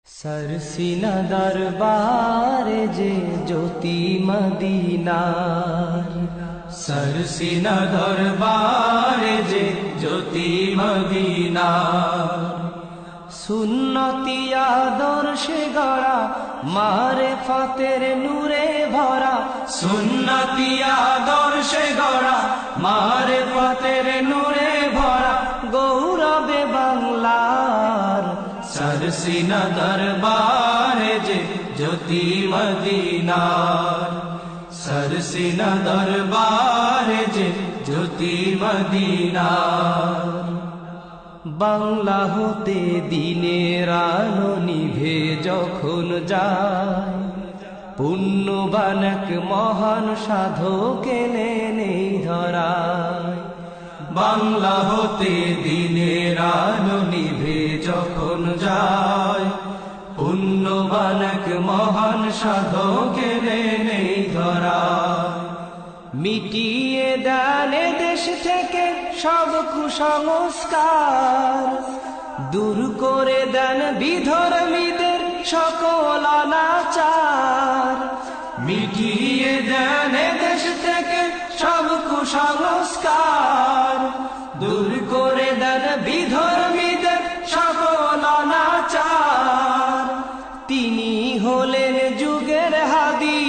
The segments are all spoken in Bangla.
सरसीना दरबारे जे ज्योति मदीनार, सरसीना दरबारे जे ज्योति मदीनार। सुन्नती आदर्शे गड़ा मारेफातेर नूरे भरा, सुन्नती आदर्शे गड़ा मारेफातेर नूरे भरा। गौरवे बांगलार सरसीना दरबारे जे ज्योति मदीनार, सरसीना दरबारे जे ज्योति मदीनार। बांगला होते दिनेर आलो निभे जखन যায়, पुण्यवान एक महान साधक एलेन এই ধরায়। বাংলা হতে দিনের আলো নিভে যখন যায়, পুণ্যবান এক মহান সাধক এলেন এই ধরায়। মিটিয়ে দেন দেশ থেকে সব কুসংস্কার, দূর করে দেন বিধর্মীদের সকল অনাচার। মিটিয়ে দেন দেশ থেকে সব কুসংস্কার, দূর করে দেন বিধর্মীদের সকল অনাচার। তিনি হলেন যুগের হাদি,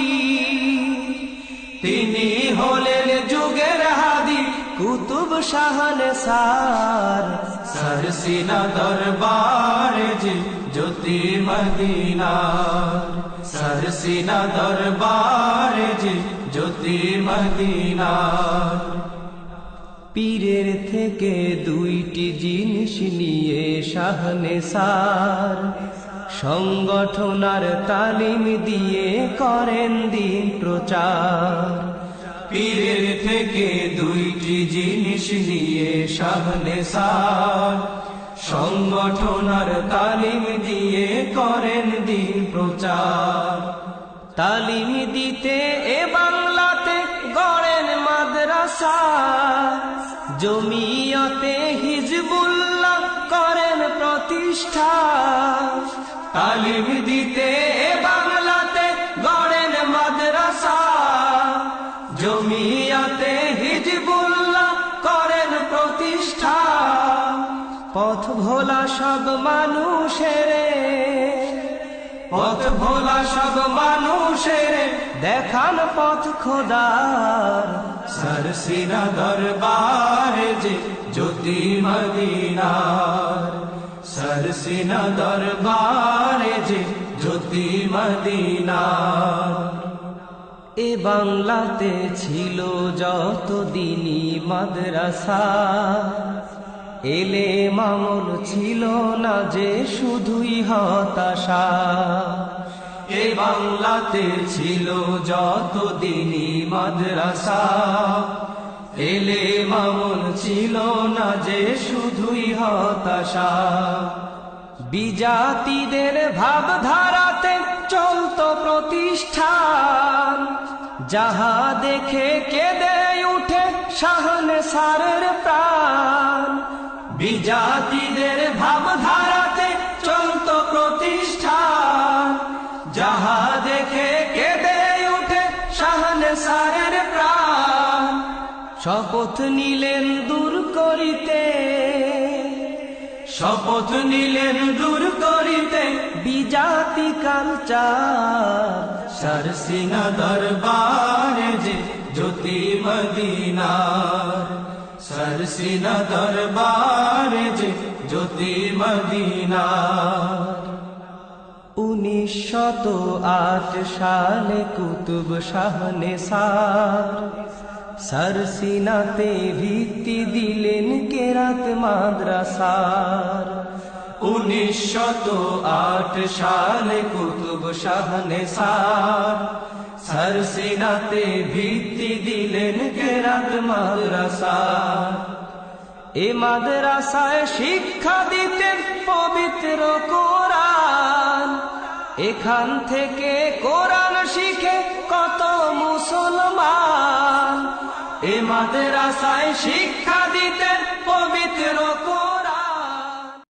তিনি হলেন যুগের হাদি, কুতুব শাহনসার। सरसीना दरबारे जे ज्योति मदीनार, सरसीना दरबारे जे ज्योति मदीनार। পীরের থেকে দুইটি জিনিস নিয়ে শাহনসার, সংগঠন আর তালিম দিয়ে করেন দিন প্রচার। পীরের থেকে দুইটি জিনিস নিয়ে শাহনসার, সংগঠন আর তালিম দিয়ে করেন দিন প্রচার। তালিম দিতে এ বাংলাতে গড়েন মাদ্রাসা, জমিয়তে হিজবুল্লাহ করেন প্রতিষ্ঠা। তালিম দিতে এ বাংলাতে গড়েন মাদ্রাসা, জমিয়তে হিজবুল্লাহ করেন প্রতিষ্ঠা। পথ ভোলা সব মানুষের, পথ ভোলা সব মানুষের দেখান পথ খোদার। सरसीना दरबारे जे ज्योति मदीनार, सरसीना दरबारे जे ज्योति मदीनार। এ বাংলাতে ছিল যত দিনই মাদ্রাসা, এলে মামুল ছিল না যে শুধুই হতাশা। এ বাংলাতে ছিল যত দিনই মাদ্রাসা, এলে মামুন ছিল না যে শুধুই হতাশা। বিজাতিদের ভাবধারাতে চলত প্রতিষ্ঠান, যাহা দেখে কেঁদে উঠে শাহনসারের প্রাণ। বিজাতিদের ভাবধারাতে চলত প্রতিষ্ঠান, যাহা দেখে কেঁদে উঠে শাহনসারের প্রাণ। শপথ নিলেন দূর করিতে, শপথ নিলেন দূর করিতে বিজাতি কালচার। सरसीना दरबारे जे ज्योति मदीनार, सरसीना दरबारे जे ज्योति मदीनार। 1908 সালে কুতুব শাহনসার, सरसीनाते ভিত্তি দিলেন কেরাত মাদ্রাসার। 1908 সালে কুতুব শাহনসার, सरसीनाते ভিত্তি দিলেন কেরাত মাদ্রাসার। এ মাদ্রাসায় শিক্ষা দিতেন পবিত্র কোরআন, এখান থেকে কোরআন শিখে কত মুসলমান। এ মাদ্রাসায় শিক্ষা দিতেন পবিত্র